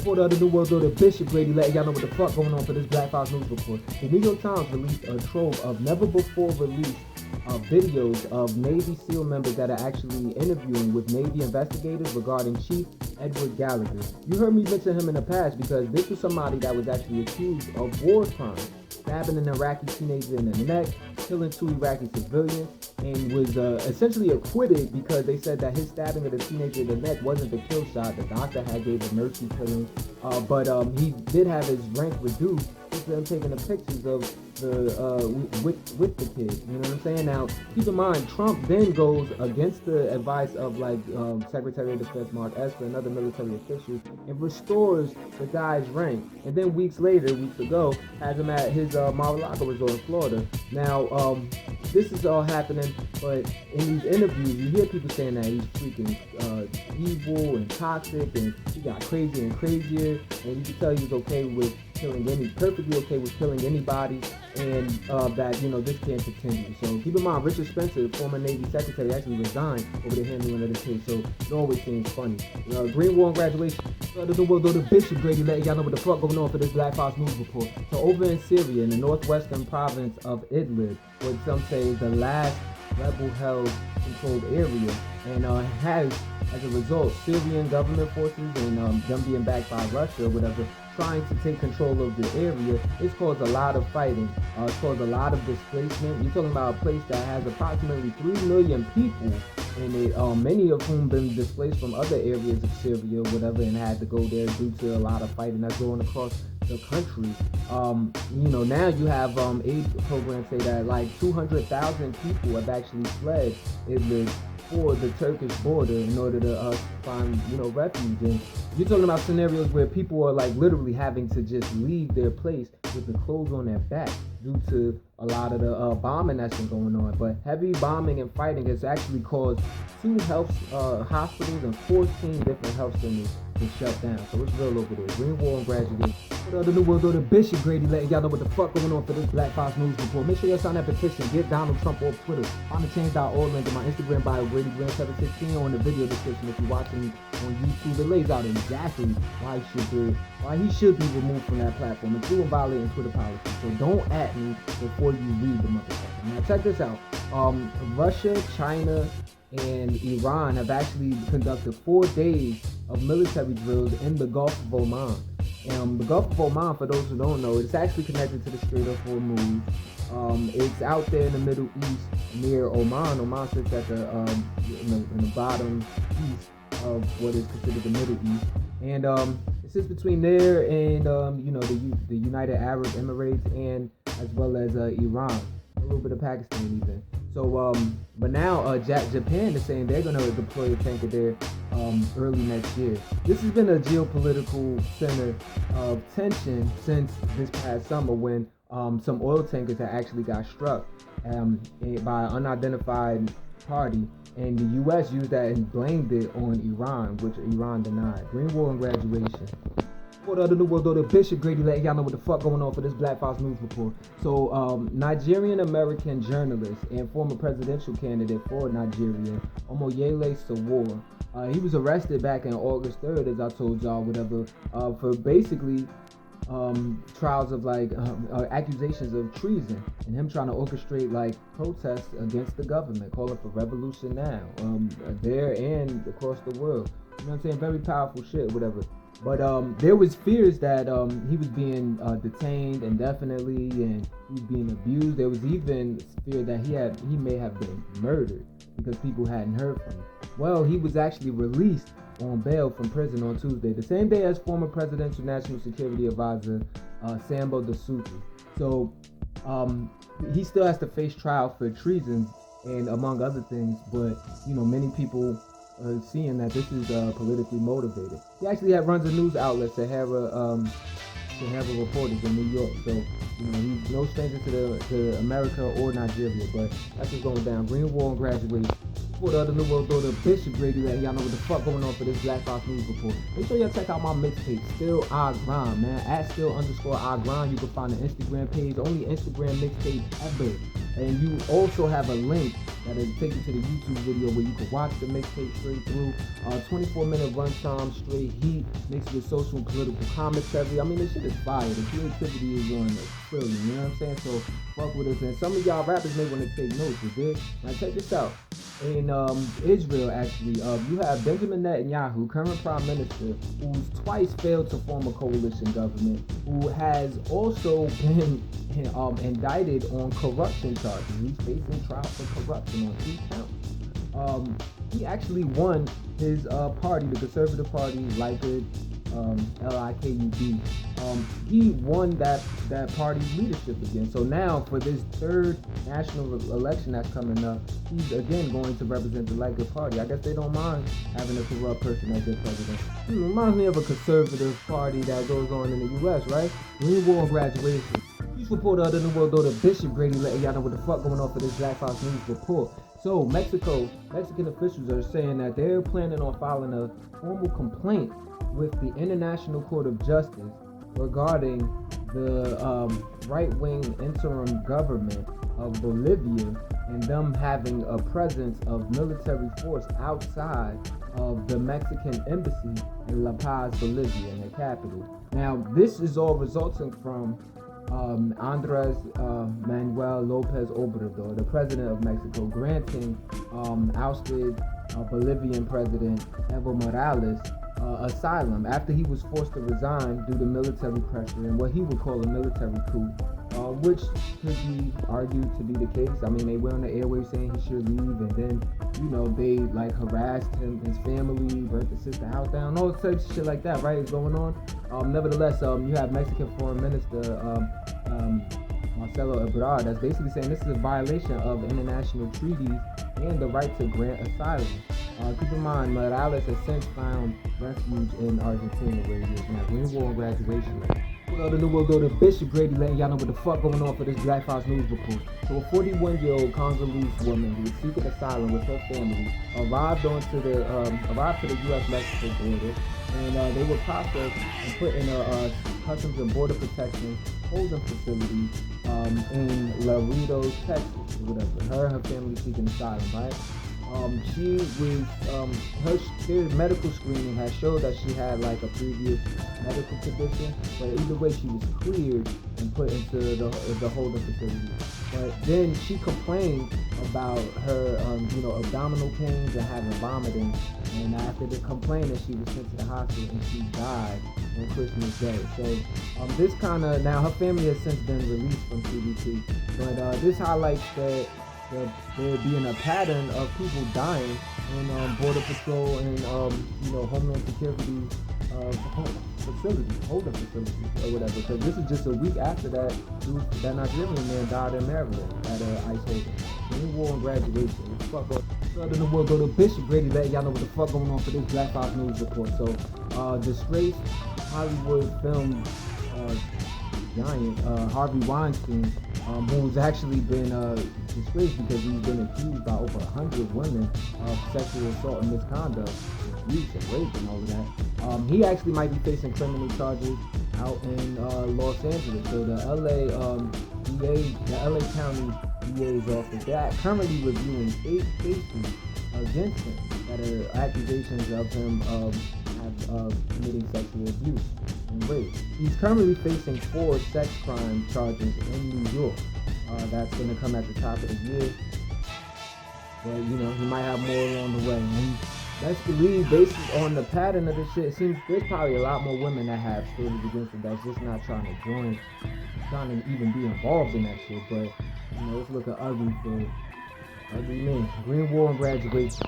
For the New World Order, Bishop Grady letting y'all know what the fuck going on for this Black Fox News Report. The New York Times released a trove of never before released videos of Navy SEAL members that are actually interviewing with Navy investigators regarding Chief Edward Gallagher. You heard me mention him in the past because this was somebody that was actually accused of war crimes, stabbing an Iraqi teenager in the neck, killing 2 Iraqi civilians, and was essentially acquitted because they said that his stabbing of the teenager in the neck wasn't the kill shot. The doctor had gave a mercy killing, but he did have his rank reduced with them taking the pictures of the with the kid. You know what I'm saying? Now, keep in mind, Trump then goes against the advice of Secretary of Defense Mark Esper and other military officials and restores the guy's rank. And then weeks ago, has him at his Mar-a-Lago resort in Florida. Now, this is all happening, but in these interviews, you hear people saying that he's freaking evil and toxic, and he got crazier and crazier, and you can tell he's perfectly okay with killing anybody, and that, this can't continue. So keep in mind, Richard Spencer, the former Navy Secretary, actually resigned over the handling of this case, so it always seems funny. Green War and Graduation. The Bishop Grady letting y'all know what the fuck going on for this Black Fox News Report. So over in Syria, in the northwestern province of Idlib, what some say is the last rebel-held controlled area, and has, as a result, Syrian government forces and them being backed by Russia or whatever, trying to take control of the area. It's caused a lot of fighting. It's caused a lot of displacement. You're talking about a place that has approximately 3 million people in it, many of whom been displaced from other areas of Syria or whatever and had to go there due to a lot of fighting that's going across the country. Now you have aid programs say that like 200,000 people have actually fled Idlib for the Turkish border in order to find refuge. And you're talking about scenarios where people are like literally having to just leave their place with the clothes on their back due to a lot of the bombing that's been going on. But heavy bombing and fighting has actually caused 2 health hospitals and 14 different health centers to shut down. So it's real over there. Green War and Graduation. The New World Order, Bishop Grady letting y'all know what the fuck going on for this Black Fox News Report. Make sure y'all sign that petition. Get Donald Trump off Twitter. Find the change.org link in my Instagram bio, GradyGram716, or in the video description if you're watching me on YouTube. It lays out exactly why he should be removed from that platform, including violating Twitter policy. So don't at me before you read the motherfucker. Now check this out. Russia, China, and Iran have actually conducted 4 days of military drills in the Gulf of Oman. The Gulf of Oman, for those who don't know, it's actually connected to the Strait of Hormuz. It's out there in the Middle East near Oman. Oman sits at in the bottom east of what is considered the Middle East, and it sits between there and the United Arab Emirates, and as well as Iran, a little bit of Pakistan even. So, but now Japan is saying they're going to deploy a tanker there early next year. This has been a geopolitical center of tension since this past summer when some oil tankers had actually got struck by an unidentified party, and the U.S. used that and blamed it on Iran, which Iran denied. Green War and Graduation. For the New World Order, Bishop Grady letting y'all know what the fuck going on for this Black Fox News Report. So, Nigerian-American journalist and former presidential candidate for Nigeria, Omoyele Sowore, he was arrested back on August 3rd, as I told y'all, whatever, for basically trials of accusations of treason and him trying to orchestrate protests against the government, calling for revolution now, there and across the world. You know what I'm saying? Very powerful shit, whatever. But there was fears that he was being detained indefinitely and he was being abused. There was even fear that he may have been murdered because people hadn't heard from him. Well, he was actually released on bail from prison on Tuesday, the same day as former presidential national security advisor Sambo Dasuki. So he still has to face trial for treason and among other things, but many people seeing that this is politically motivated. He actually runs a news outlet, Sahara Reporters in New York. So he's no stranger to America or Nigeria, but that's what's going down. Green War and Graduation. Support of the New World Order, Bishop Grady, letting y'all know what the fuck going on for this Black Fox News Report. Make sure y'all check out my mixtape, Still I Grind, man. At still_I Grind. You can find the Instagram page, only Instagram mixtape ever. And you also have a link that'll take you to the YouTube video where you can watch the mixtape straight through. 24-minute runtime, straight heat, mixed with social and political commentary. I mean, this shit is fire. The creativity is on the trillion, you know what I'm saying? So, fuck with us. And some of y'all rappers may want to take notes, you dig? Now, check this out. In Israel, actually, you have Benjamin Netanyahu, current prime minister, who's twice failed to form a coalition government, who has also been indicted on corruption charges. He's facing trial for corruption on 3 counts. He actually won his party, the Conservative Party, Likud, L-I-K-U-D. He won that party's leadership again. So now for this 3rd national election that's coming up, he's again going to represent the Likud party. I guess they don't mind having a corrupt person as their president. Reminds me of a conservative party that goes on in the U.S., right? Green War Graduation. Peace reporter of the New World Order, Bishop Grady, letting y'all know what the fuck going on for this Black Fox News Report. So Mexican officials are saying that they're planning on filing a formal complaint with the International Court of Justice regarding the right-wing interim government of Bolivia and them having a presence of military force outside of the Mexican embassy in La Paz, Bolivia, in the capital. Now, this is all resulting from Andres Manuel Lopez Obrador, the president of Mexico, granting ousted Bolivian president Evo Morales asylum after he was forced to resign due to military pressure and what he would call a military coup, which could be argued to be the case. I mean, they were on the airwaves saying he should leave, and then, you know, they like harassed him, his family, burnt the sister house down, all types of shit like that, right, is going on. Nevertheless, you have Mexican Foreign Minister Marcelo Ebrard that's basically saying this is a violation of international treaties and the right to grant asylum. Keep in mind, Morales has since found refuge in Argentina, where he is now. Green War Graduation. The New World Order, Bishop Grady, letting y'all know what the fuck going on for this Black Fox News Report. So a 41-year-old Congolese woman who was seeking asylum with her family arrived to the U.S.-Mexico border, and they were processed and put in a Customs and Border Protection holding facility in Laredo, Texas, or whatever. Her and her family seeking asylum, right? She was, her medical screening has showed that she had like a previous medical condition, but either way she was cleared and put into the holding facility. But then she complained about her, abdominal pains and having vomiting, and after the complaining, she was sent to the hospital and she died on Christmas Day. So this kind of, now her family has since been released from CBP, but this highlights that there being a pattern of people dying in Border Patrol and Homeland Security holding facilities or whatever. Because this is just a week after that Nigerian man died in Maryland at an ICE holding. Green War and Graduation. Fuck up. The New World Order, Bishop Grady, letting y'all know what the fuck going on for this Black Fox News Report. So, disgraced Hollywood film giant Harvey Weinstein, who's actually been disgraced because he's been accused by over 100 women of sexual assault and misconduct, abuse and rape and all of that. He actually might be facing criminal charges out in Los Angeles. So the LA County DA's office, they're currently reviewing 8 cases against him that are accusations of him committing sexual abuse and rape. He's currently facing 4 sex crime charges in New York. That's going to come at the top of the year. But, he might have more along the way. And let's believe, based on the pattern of this shit, it seems there's probably a lot more women that have stories against him that's just not trying to join, trying to even be involved in that shit. But, it's looking ugly for ugly men. Green War and Graduation.